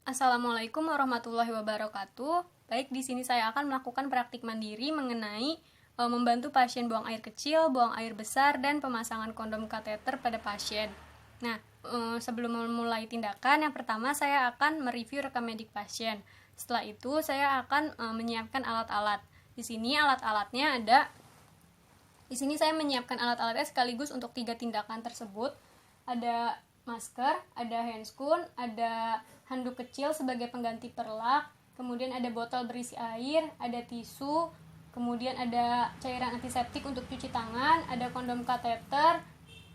Assalamualaikum warahmatullahi wabarakatuh. Baik, di sini saya akan melakukan praktik mandiri mengenai membantu pasien buang air kecil, buang air besar, dan pemasangan kondom kateter pada pasien. Nah, sebelum memulai tindakan, yang pertama saya akan mereview rekam medik pasien. Setelah itu, saya akan menyiapkan alat-alat. Di sini alat-alatnya ada. Di sini saya menyiapkan alat-alatnya sekaligus untuk 3 tindakan tersebut. Ada masker, ada handscoon, ada handuk kecil sebagai pengganti perlak, kemudian ada botol berisi air, ada tisu, kemudian ada cairan antiseptik untuk cuci tangan, ada kondom kateter,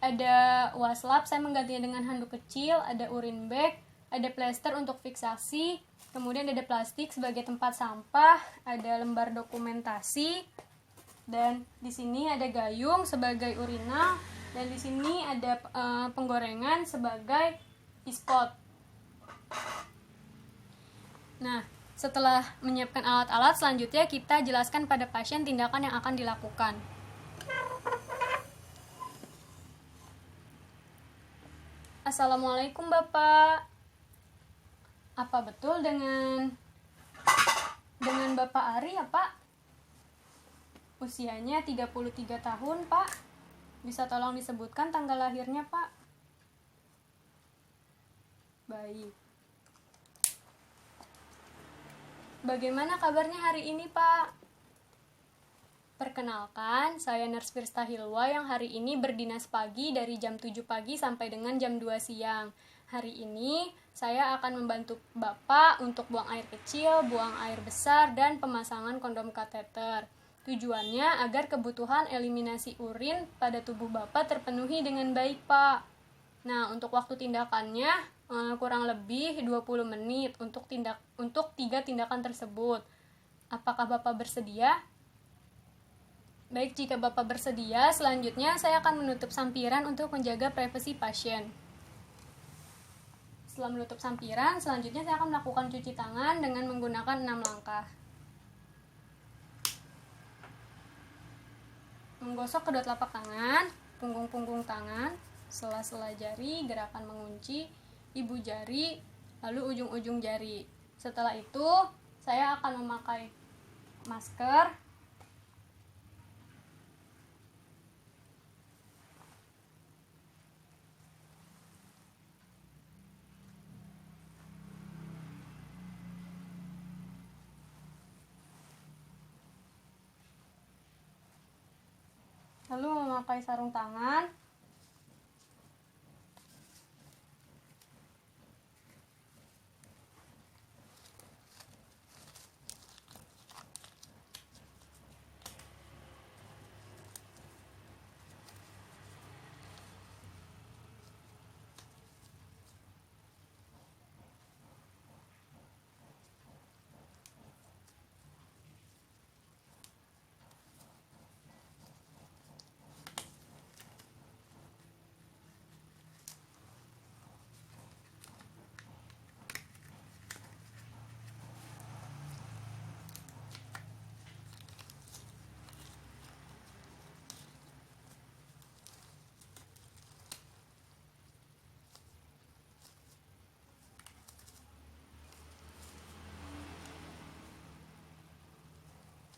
ada waslap, saya menggantinya dengan handuk kecil, ada urine bag, ada plester untuk fiksasi, kemudian ada plastik sebagai tempat sampah, ada lembar dokumentasi, dan di sini ada gayung sebagai urinal, dan di sini ada penggorengan sebagai ispot. Nah, setelah menyiapkan alat-alat, selanjutnya kita jelaskan pada pasien tindakan yang akan dilakukan. Assalamualaikum Bapak. Apa betul dengan Bapak Ari ya Pak? Usianya 33 tahun Pak. Bisa tolong disebutkan tanggal lahirnya Pak? Baik. Bagaimana kabarnya hari ini Pak? Perkenalkan, saya Nurse Firsta Hilwa yang hari ini berdinas pagi dari jam 7 pagi sampai dengan jam 2 siang. Hari ini saya akan membantu Bapak untuk buang air kecil, buang air besar, dan pemasangan kondom kateter. Tujuannya agar kebutuhan eliminasi urin pada tubuh Bapak terpenuhi dengan baik, Pak. Nah, untuk waktu tindakannya kurang lebih 20 menit untuk 3 tindakan tersebut. Apakah Bapak bersedia? Baik, jika Bapak bersedia, selanjutnya saya akan menutup sampiran untuk menjaga privasi pasien. Setelah menutup sampiran, selanjutnya saya akan melakukan cuci tangan dengan menggunakan 6 langkah. Menggosok kedua telapak tangan, punggung-punggung tangan, sela-sela jari, gerakan mengunci, ibu jari, lalu ujung-ujung jari. Setelah itu, saya akan memakai masker, lalu memakai sarung tangan,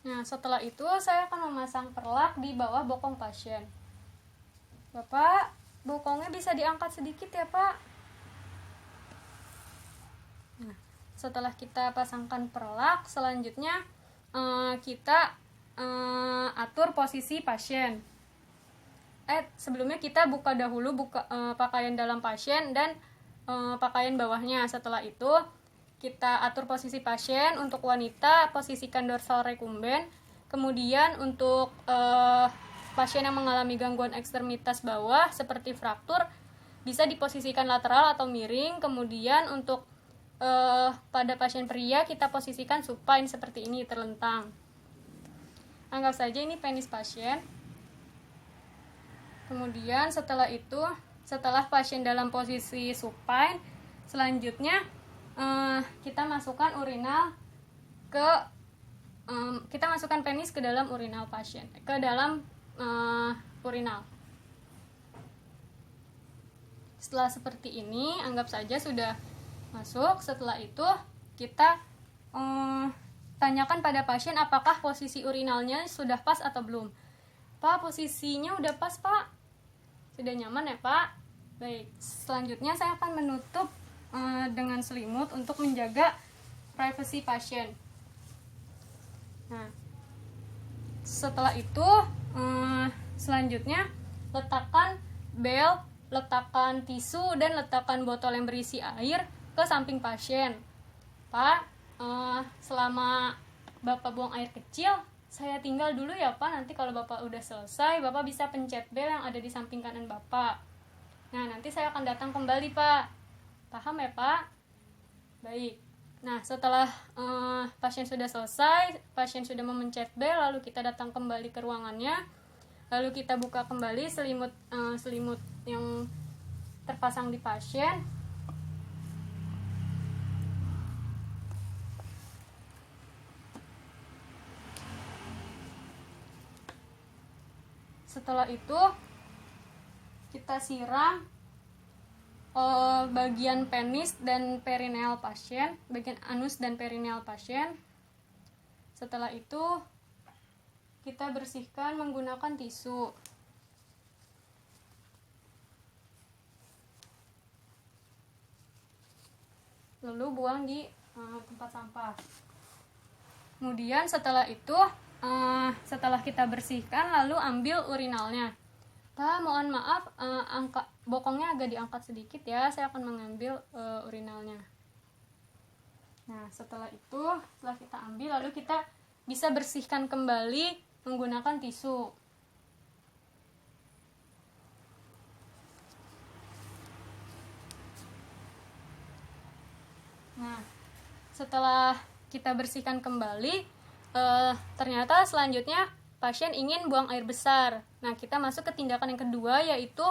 Nah, setelah itu saya akan memasang perlak di bawah bokong pasien. Bapak, bokongnya bisa diangkat sedikit ya, Pak? Nah, setelah kita pasangkan perlak, selanjutnya kita atur posisi pasien. Sebelumnya kita buka dahulu pakaian dalam pasien dan pakaian bawahnya. Setelah itu kita atur posisi pasien. Untuk wanita posisikan dorsal rekumben, kemudian untuk pasien yang mengalami gangguan ekstremitas bawah seperti fraktur bisa diposisikan lateral atau miring. Kemudian untuk pada pasien pria kita posisikan supine seperti ini, terlentang. Anggap saja ini penis pasien. Kemudian setelah pasien dalam posisi supine, selanjutnya kita masukkan kita masukkan penis ke dalam urinal pasien, ke dalam urinal. Setelah seperti ini, anggap saja sudah Masuk, setelah itu kita tanyakan pada pasien apakah posisi urinalnya sudah pas atau belum. Pak, posisinya udah pas, Pak. Sudah nyaman ya, Pak? Baik, selanjutnya saya akan menutup dengan selimut untuk menjaga privasi pasien. Nah, setelah itu selanjutnya letakkan bel, letakkan tisu, dan letakkan botol yang berisi air ke samping pasien. Pak, selama Bapak buang air kecil, saya tinggal dulu ya, Pak. Nanti kalau Bapak udah selesai, Bapak bisa pencet bel yang ada di samping kanan Bapak. Nah, nanti saya akan datang kembali, Pak. Paham ya, Pak? Baik. Nah, setelah pasien sudah selesai, pasien sudah memencet bel, lalu kita datang kembali ke ruangannya. Lalu kita buka kembali selimut yang terpasang di pasien. Setelah itu kita siram bagian penis dan perineal pasien, bagian anus dan perineal pasien. Setelah itu kita bersihkan menggunakan tisu. Lalu buang di tempat sampah. Kemudian setelah itu setelah kita bersihkan, lalu ambil urinalnya. Pak, mohon maaf, bokongnya agak diangkat sedikit ya, saya akan mengambil urinalnya. Nah, setelah kita ambil, lalu kita bisa bersihkan kembali menggunakan tisu. Nah, setelah kita bersihkan kembali, ternyata selanjutnya pasien ingin buang air besar. Nah, kita masuk ke tindakan yang kedua, yaitu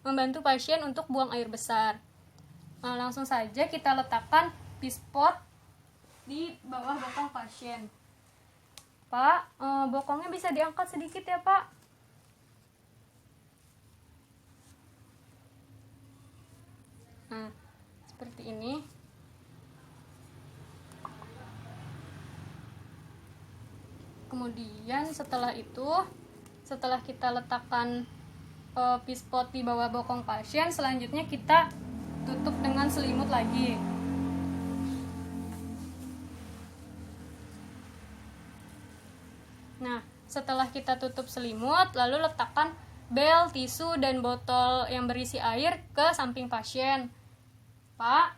membantu pasien untuk buang air besar. Langsung saja kita letakkan pispot di bawah bokong pasien. Pak, bokongnya bisa diangkat sedikit ya, Pak? Nah, seperti ini. Kemudian setelah kita letakkan pispot di bawah bokong pasien, selanjutnya kita tutup dengan selimut lagi. Nah, setelah kita tutup selimut, lalu letakkan bel, tisu, dan botol yang berisi air ke samping pasien. Pak,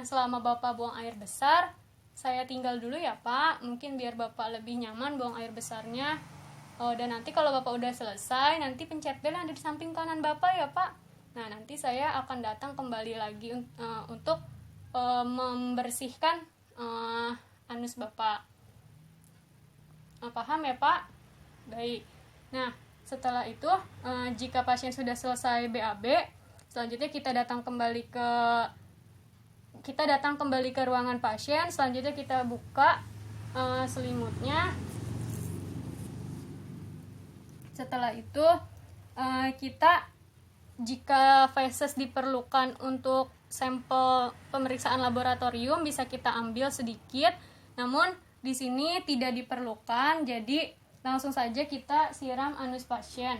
selama Bapak buang air besar, saya tinggal dulu ya, Pak. Mungkin biar Bapak lebih nyaman buang air besarnya. Dan nanti kalau Bapak udah selesai, nanti pencet bel yang ada di samping kanan Bapak ya, Pak. Nah, nanti saya akan datang kembali lagi untuk membersihkan anus Bapak. Paham ya, Pak? Baik. Nah, setelah itu jika pasien sudah selesai BAB, selanjutnya kita datang kembali ke ruangan pasien. Selanjutnya kita buka selimutnya. Setelah itu kita, jika feses diperlukan untuk sampel pemeriksaan laboratorium, bisa kita ambil sedikit. Namun di sini tidak diperlukan, jadi langsung saja kita siram anus pasien.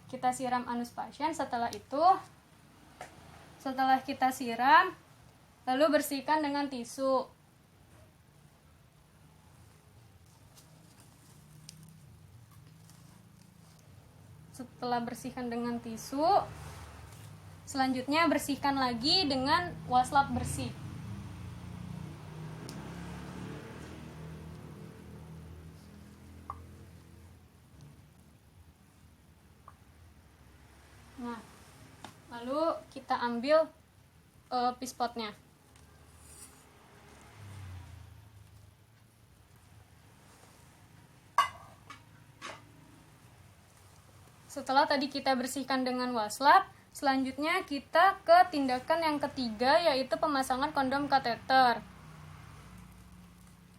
Kita siram anus pasien. Setelah kita siram, lalu bersihkan dengan tisu. Setelah bersihkan dengan tisu, selanjutnya bersihkan lagi dengan waslap bersih. Nah, lalu kita ambil pispotnya. Setelah tadi kita bersihkan dengan waslap, selanjutnya kita ke tindakan yang ketiga, yaitu pemasangan kondom kateter.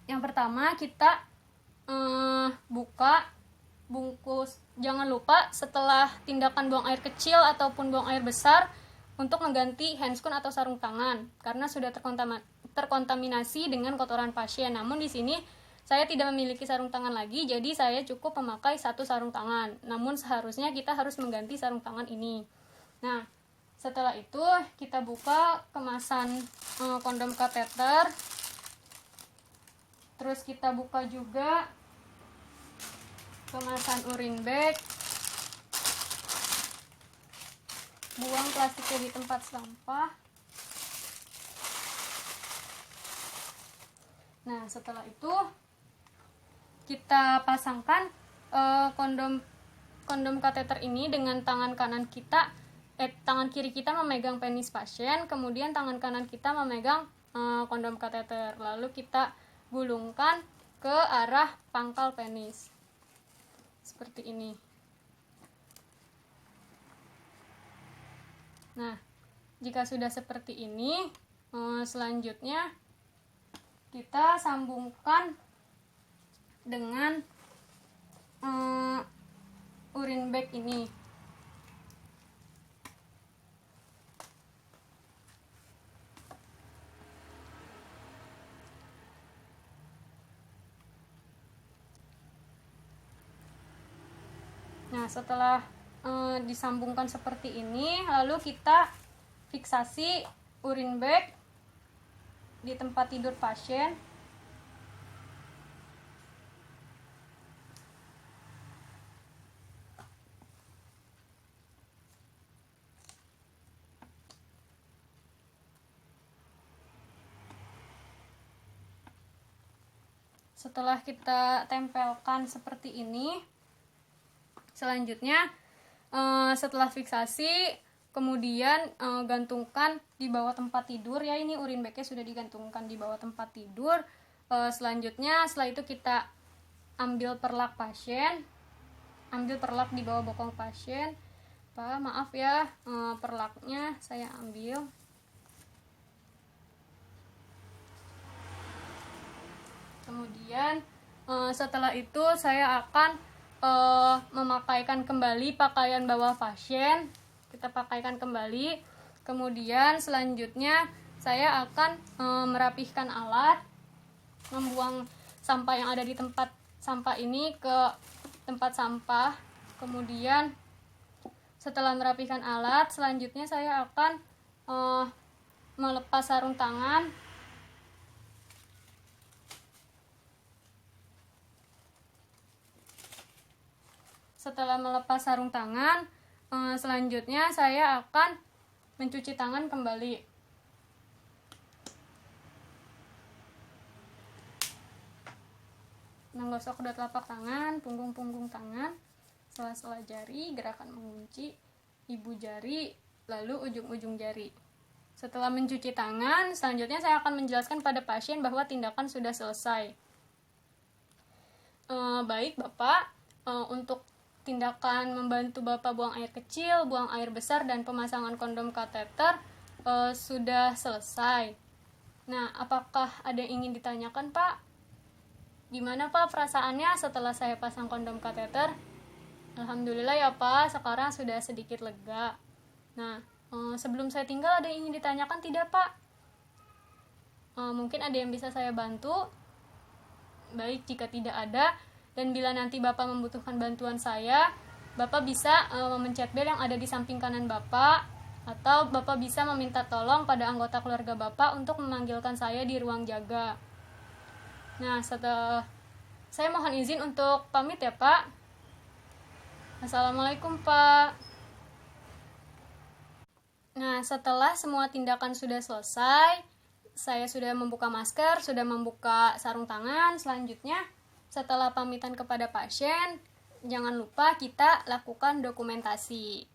Yang pertama, kita buka bungkus. Jangan lupa setelah tindakan buang air kecil ataupun buang air besar, untuk mengganti handscoon atau sarung tangan karena sudah terkontaminasi dengan kotoran pasien. Namun di sini saya tidak memiliki sarung tangan lagi, jadi saya cukup memakai satu sarung tangan. Namun seharusnya kita harus mengganti sarung tangan ini. Nah, setelah itu kita buka kemasan kondom kateter. Terus kita buka juga kemasan urine bag. Buang plastiknya di tempat sampah. Nah, setelah itu kita pasangkan kondom kateter ini dengan tangan kiri kita memegang penis pasien, kemudian tangan kanan kita memegang kondom kateter. Lalu kita gulungkan ke arah pangkal penis. Seperti ini. Nah, jika sudah seperti ini, selanjutnya kita sambungkan dengan urine bag ini. Nah, setelah disambungkan seperti ini, lalu kita fiksasi urine bag di tempat tidur pasien. Setelah kita tempelkan seperti ini, selanjutnya setelah fiksasi, kemudian gantungkan di bawah tempat tidur ya. Ini urine bagnya sudah digantungkan di bawah tempat tidur. Selanjutnya setelah itu kita ambil perlak pasien, ambil perlak di bawah bokong pasien. Pak, maaf ya, perlaknya saya ambil. Kemudian setelah itu saya akan memakaikan kembali pakaian bawah pasien. Kita pakaikan kembali. Kemudian selanjutnya saya akan merapihkan alat, membuang sampah yang ada di tempat sampah ini ke tempat sampah. Kemudian setelah merapihkan alat, selanjutnya saya akan melepas sarung tangan. Setelah melepas sarung tangan, selanjutnya saya akan mencuci tangan kembali. Menggosok kedua telapak tangan, punggung-punggung tangan, sela-sela jari, gerakan mengunci ibu jari, lalu ujung-ujung jari. Setelah mencuci tangan, selanjutnya saya akan menjelaskan pada pasien bahwa tindakan sudah selesai. Baik Bapak, untuk tindakan membantu Bapak buang air kecil, buang air besar, dan pemasangan kondom kateter sudah selesai. Nah, apakah ada yang ingin ditanyakan, Pak? Gimana, Pak, perasaannya setelah saya pasang kondom kateter? Alhamdulillah ya, Pak, sekarang sudah sedikit lega. Nah, sebelum saya tinggal ada yang ingin ditanyakan tidak, Pak? Mungkin ada yang bisa saya bantu? Baik, jika tidak ada, dan bila nanti Bapak membutuhkan bantuan saya, Bapak bisa memencet bel yang ada di samping kanan Bapak, atau Bapak bisa meminta tolong pada anggota keluarga Bapak untuk memanggilkan saya di ruang jaga. Nah, saya mohon izin untuk pamit ya, Pak. Assalamualaikum, Pak. Nah, setelah semua tindakan sudah selesai, saya sudah membuka masker, sudah membuka sarung tangan. Selanjutnya, setelah pamitan kepada pasien, jangan lupa kita lakukan dokumentasi.